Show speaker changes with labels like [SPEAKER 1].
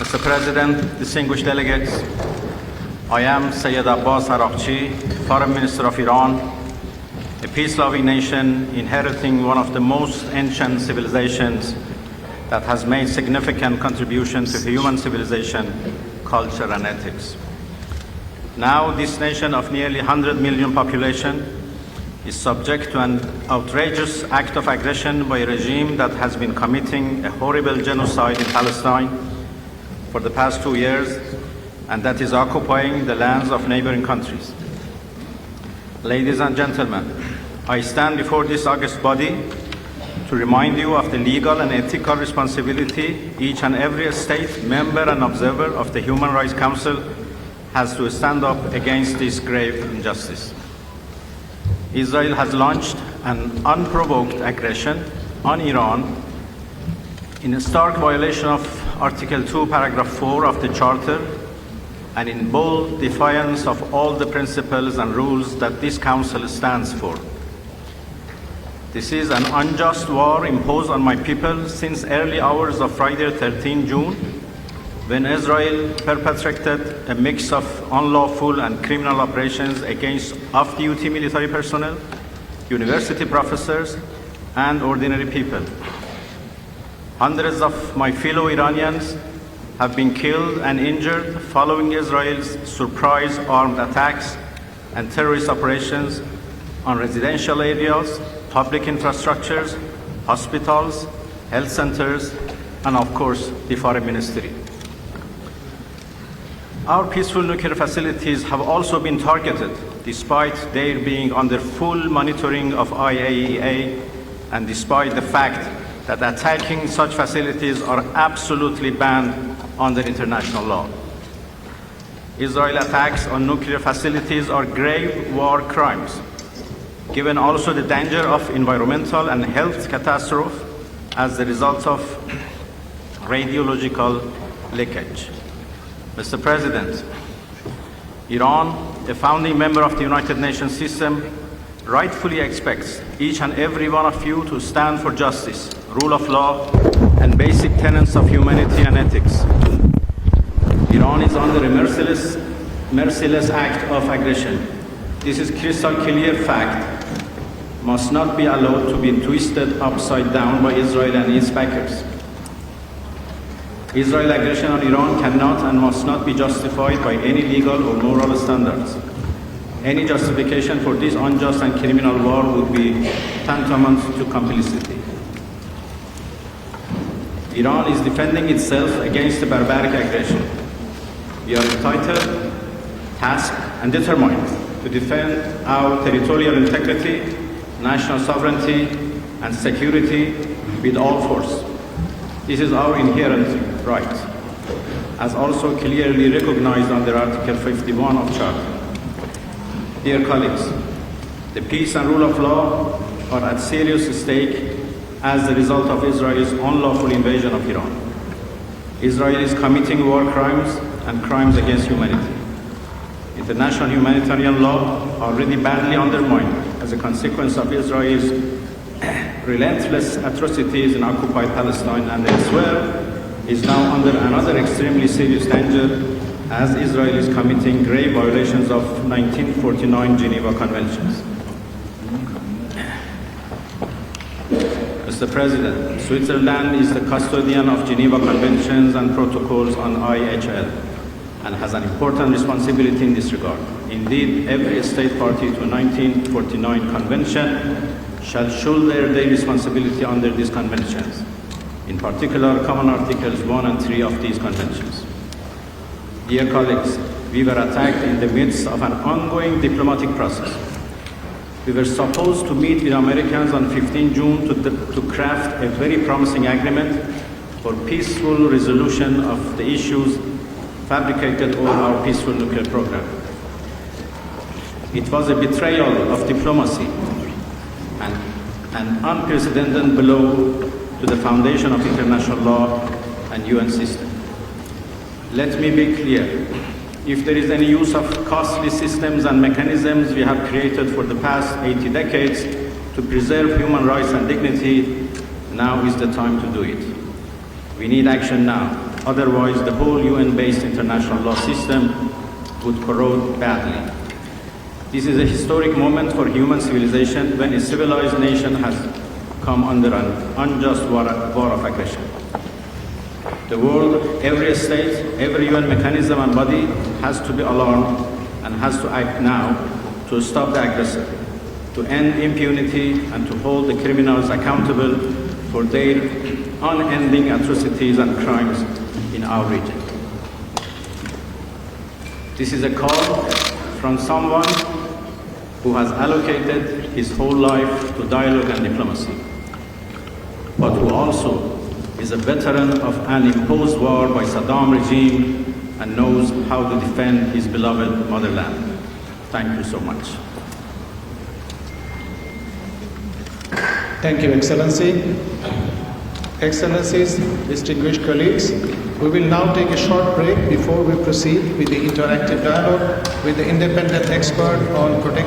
[SPEAKER 1] Mr. President, distinguished delegates, I am Sayyid Abbas Araqchi, Foreign Minister of Iran, a peace-loving nation inheriting one of the most ancient civilizations that has made significant contributions to human civilization, culture, and ethics. Now, this nation of nearly 100 million population is subject to an outrageous act of aggression by a regime that has been committing a horrible genocide in Palestine for the past 2 years, and that is occupying the lands of neighboring countries. Ladies and gentlemen, I stand before this august body to remind you of the legal and ethical responsibility each and every state member and observer of the Human Rights Council has to stand up against this grave injustice. Israel has launched an unprovoked aggression on Iran in a stark violation of Article 2, Paragraph 4 of the Charter, and in bold defiance of all the principles and rules that this Council stands for. This is an unjust war imposed on my people since early hours of Friday, 13 June, when Israel perpetrated a mix of unlawful and criminal operations against off-duty military personnel, university professors, and ordinary people. Hundreds of my fellow Iranians have been killed and injured following Israel's surprise armed attacks and terrorist operations on residential areas, public infrastructures, hospitals, health centers, and of course, the Foreign Ministry. Our peaceful nuclear facilities have also been targeted, despite their being under full monitoring of IAEA, and despite the fact that attacking such facilities are absolutely banned under international law. Israel attacks on nuclear facilities are grave war crimes, given also the danger of environmental and health catastrophe as the result of radiological leakage. Mr. President, Iran, a founding member of the United Nations system, rightfully expects each and every one of you to stand for justice, rule of law, and basic tenets of humanity and ethics. Iran is under a merciless act of aggression. This is crystal clear fact, must not be allowed to be twisted upside down by Israel and its backers. Israel aggression on Iran cannot and must not be justified by any legal or moral standards. Any justification for this unjust and criminal war would be tantamount to complicity. Iran is defending itself against the barbaric aggression. We are entitled, tasked, and determined to defend our territorial integrity, national sovereignty, and security with all force. This is our inherent right, as also clearly recognized under Article 51 of Charter. Dear colleagues, the peace and rule of law are at serious stake as a result of Israel's unlawful invasion of Iran. Israel is committing war crimes and crimes against humanity. International humanitarian law already badly undermined as a consequence of Israel's relentless atrocities in occupied Palestine and elsewhere, is now under another extremely serious danger as Israel is committing grave violations of 1949 Geneva Conventions. Mr. President, Switzerland is the custodian of Geneva Conventions and protocols on IHL and has an important responsibility in this regard. Indeed, every state party to 1949 Convention shall shoulder their responsibility under these conventions, in particular common articles 1 and 3 of these conventions. Dear colleagues, we were attacked in the midst of an ongoing diplomatic process. We were supposed to meet with Americans on 15 June to craft a very promising agreement for peaceful resolution of the issues fabricated over our peaceful nuclear program. It was a betrayal of diplomacy and an unprecedented blow to the foundation of international law and UN system. Let me be clear. If there is any use of costly systems and mechanisms we have created for the past 80 decades to preserve human rights and dignity, now is the time to do it. We need action now. Otherwise, the whole UN-based international law system would corrode badly. This is a historic moment for human civilization when a civilized nation has come under an unjust war of aggression. The world, every state, every UN mechanism and body has to be alarmed and has to act now to stop the aggressor, to end impunity and to hold the criminals accountable for their unending atrocities and crimes in our region. This is a call from someone who has allocated his whole life to dialogue and diplomacy, but who also is a veteran of an imposed war by Saddam regime and knows how to defend his beloved motherland. Thank you so much.
[SPEAKER 2] Thank you, Excellency. Excellencies, distinguished colleagues, we will now take a short break before we proceed with the interactive dialogue with the independent expert on protection